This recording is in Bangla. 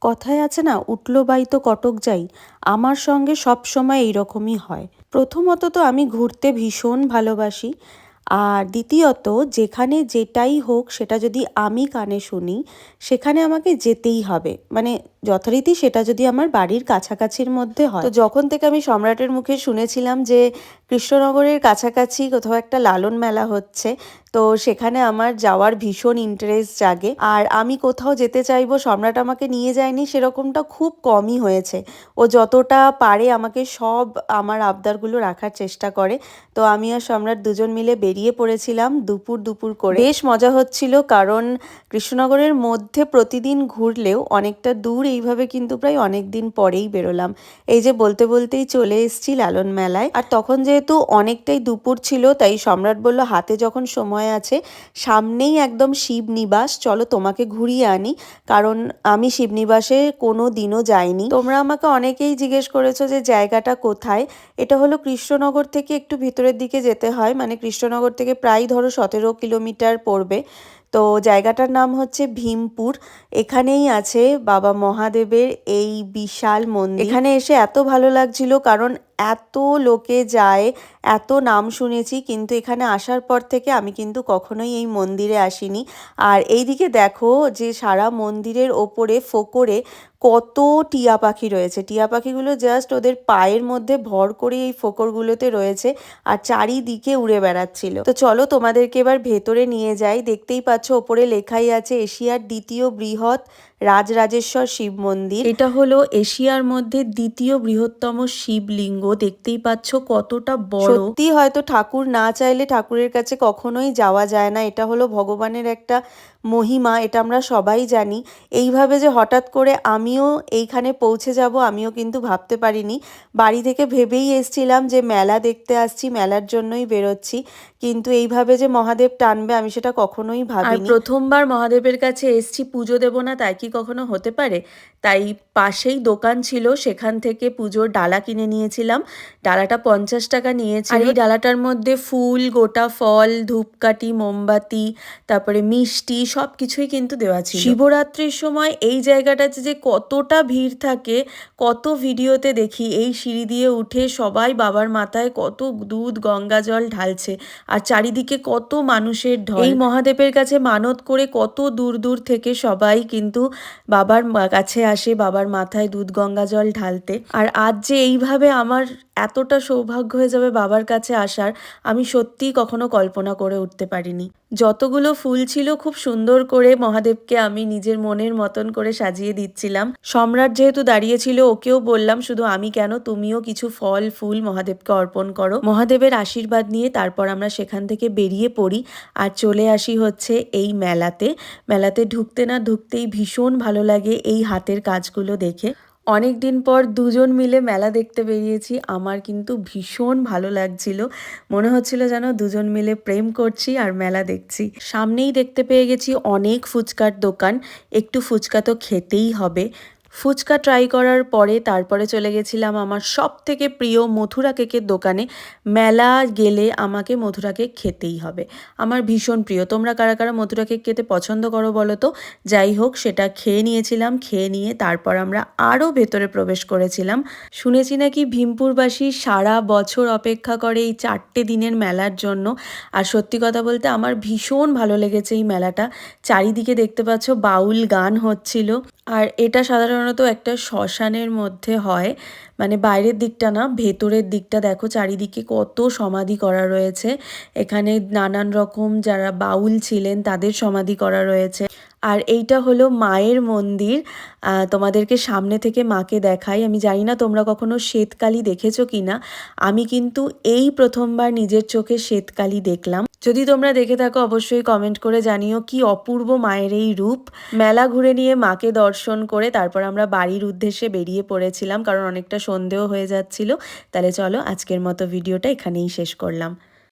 কথায় আছে না, উঠলো বাই তো কটক যাই। আমার সঙ্গে সব সময় এইরকমই হয়। প্রথমত তো আমি ঘুরতে ভীষণ ভালোবাসি, আর দ্বিতীয়ত যেখানে যেটাই হোক সেটা যদি আমি কানে শুনি সেখানে আমাকে যেতেই হবে, মানে যথারীতি সেটা যদি আমার বাড়ির কাছাকাছির মধ্যে হয়। তো যখন থেকে আমি সম্রাটের মুখে শুনেছিলাম যে কৃষ্ণনগরের কাছাকাছি কোথাও একটা লালন মেলা হচ্ছে, তো সেখানে আমার যাওয়ার ভীষণ ইন্টারেস্ট জাগে। আর আমি কোথাও যেতে চাইবো, সম্রাট আমাকে নিয়ে যায়নি সেরকমটা খুব কমই হয়েছে। ও যতটা পারে আমাকে সব আমার আবদারগুলো রাখার চেষ্টা করে। তো আমি আর সম্রাট দুজন মিলে বেরিয়ে পড়েছিলাম দুপুর দুপুর করে। বেশ মজা হচ্ছিল, কারণ কৃষ্ণনগরের মধ্যে প্রতিদিন ঘুরলেও অনেকটা দূর, এইভাবে কিন্তু প্রায় অনেক দিন পরেই বেরোলাম। এই যে বলতে বলতেই চলে এসেছি লালন মেলায়। আর তখন যেহেতু অনেকটাই দুপুর ছিল, তাই সম্রাট বলল হাতে যখন সময় আছে, সামনেই একদম শিবনিবাস, চলো তোমাকে ঘুরিয়ে আনি। কারণ আমি শিবনিবাসে কোনো দিনও যাইনি। তোমরা আমাকে অনেকেই জিজ্ঞেস করেছো যে জায়গাটা কোথায়। এটা হলো কৃষ্ণনগর থেকে একটু ভিতরের দিকে যেতে হয়, মানে কৃষ্ণনগর থেকে প্রায় ধরো 17 কিলোমিটার পড়বে। তো জায়গাটার নাম হচ্ছে ভীমপুর। এখানেই আছে বাবা মহাদেবের এই বিশাল মন্দির। এখানে এসে এত ভালো লাগছিল, কারণ এত লোকে যায়, এত নাম শুনেছি, কিন্তু এখানে আসার পর থেকে আমি কিন্তু কখনোই এই মন্দিরে আসিনি। আর এইদিকে দেখো যে সারা মন্দিরের ওপরে ফোকরে কত টিয়া পাখি রয়েছে। টিয়া পাখিগুলো জাস্ট ওদের পায়ের মধ্যে ভর করে এই ফোকরগুলোতে রয়েছে, আর চারিদিকে উড়ে বেড়াচ্ছিল। তো চলো তোমাদেরকে এবার ভেতরে নিয়ে যাই। দেখতেই পাচ্ছ ওপরে লেখাই আছে এশিয়ার দ্বিতীয় বৃহৎ রাজরাজেশ্বর শিব মন্দির। এটা হলো এশিয়ার মধ্যে দ্বিতীয় বৃহত্তম শিবলিঙ্গ। দেখতেই পাচ্ছ কতটা বড়। সত্যি হয়তো ঠাকুর না চাইলে ঠাকুরের কাছে কখনোই যাওয়া যায় না। এটা হলো ভগবানের একটা মহিমা, এটা আমরা সবাই জানি। এইভাবে যে হঠাৎ করে আমিও এইখানে পৌঁছে যাব, আমিও কিন্তু ভাবতে পারিনি। বাড়ি থেকে ভেবেই এসছিলাম যে মেলা দেখতে আসছি, মেলার জন্যই বেরোচ্ছি, কিন্তু এইভাবে যে মহাদেব টানবে আমি সেটা কখনোই ভাবিনি। আর প্রথমবার মহাদেবের কাছে এসছি, পুজো দেব না তাই কি কখনো হতে পারে? তাই পাশেই দোকান ছিল, সেখান থেকে পুজোর ডালা কিনে নিয়েছিলাম। ডালাটা 50 টাকা নিয়েছিল। আর এই ডালাটার মধ্যে ফুল, গোটা ফল, ধূপকাঠি, মোমবাতি, তারপরে মিষ্টি সব কিছুই কিন্তু দেওয়া ছিল। শিবরাত্রির সময় এই জায়গাটাতে যে কতটা ভিড় থাকে, কত ভিডিওতে দেখি এই সিঁড়ি দিয়ে উঠে সবাই বাবার মাথায় কত দুধ গঙ্গা জল ঢালছে, আর চারিদিকে কত মানুষের ঢল। এই মহাদেবের কাছে মানত করে কত দূর দূর থেকে সবাই কিন্তু বাবার কাছে আসে, বাবার মাথায় দুধ গঙ্গা জল ঢালতে। আর আজ যে এইভাবে আমার এতটা সৌভাগ্য হয়ে যাবে বাবার কাছে আসার, আমি সত্যিই কখনো কল্পনা করে উঠতে পারিনি। যতগুলো ফুল ছিল খুব সুন্দর করে মহাদেবকে আমি নিজের মনের মতন করে সাজিয়ে দিচ্ছিলাম। সম্রাট যেহেতু দাঁড়িয়ে ছিল, ওকেও বললাম শুধু আমি কেন, তুমিও কিছু ফল ফুল মহাদেবকে অর্পণ করো। মহাদেবের আশীর্বাদ নিয়ে তারপর আমরা সেখান থেকে বেরিয়ে পড়ি আর চলে আসি হচ্ছে এই মেলাতে। মেলাতে ঢুকতে না ঢুকতেই ভীষণ ভালো লাগে এই হাতের কাজগুলো দেখে। অনেক দিন পর দুজন মিলে মেলা দেখতে বেরিয়েছি, আমার কিন্তু ভীষণ ভালো লাগছিল। মনে হচ্ছিল যেন দুজন মিলে প্রেম করছি আর মেলা দেখছি। সামনেই দেখতে পেয়ে গেছি অনেক ফুচকার দোকান, একটু ফুচকা তো খেতেই হবে। ফুচকা ট্রাই করার পরে তারপরে চলে গেছিলাম আমার সব থেকে প্রিয় মথুরা কেকের দোকানে। মেলা গেলে আমাকে মথুরা কেক খেতেই হবে, আমার ভীষণ প্রিয়। তোমরা কারা কারা মথুরা কেক খেতে পছন্দ করো বলো তো? যাই হোক, সেটা খেয়ে নিয়েছিলাম। খেয়ে নিয়ে তারপর আমরা আরও ভেতরে প্রবেশ করেছিলাম। শুনেছি নাকি ভীমপুরবাসী সারা বছর অপেক্ষা করে এই 4টে দিনের মেলার জন্য। আর সত্যি কথা বলতে আমার ভীষণ ভালো লেগেছে এই মেলাটা। চারিদিকে দেখতে পাচ্ছ বাউল গান হচ্ছিল। আর এটা সাধারণত একটা শ্মশানের মধ্যে হয়, মানে বাইরের দিকটা না, ভেতরের দিকটা দেখো চারিদিকে কত সমাধি করা রয়েছে। এখানে নানান রকম যারা বাউল ছিলেন তাদের সমাধি করা রয়েছে। আর এইটা হলো মায়ের মন্দির। তোমাদেরকে সামনে থেকে মাকে দেখাই। আমি জানি না তোমরা কখনো শ্বেতকালী দেখেছো কিনা, আমি কিন্তু এই প্রথমবার নিজের চোখে শ্বেতকালী দেখলাম। যদি তোমরা দেখে থাকো অবশ্যই কমেন্ট করে জানিও, কি অপূর্ব মায়ের এই রূপ। মেলা ঘুরে নিয়ে মাকে দর্শন করে তারপর আমরা বাড়ির উদ্দেশ্যে বেরিয়ে পড়েছিলাম, কারণ অনেকটা সন্ধেও হয়ে যাচ্ছিল। তাহলে চলো আজকের মতো ভিডিওটা এখানেই শেষ করলাম।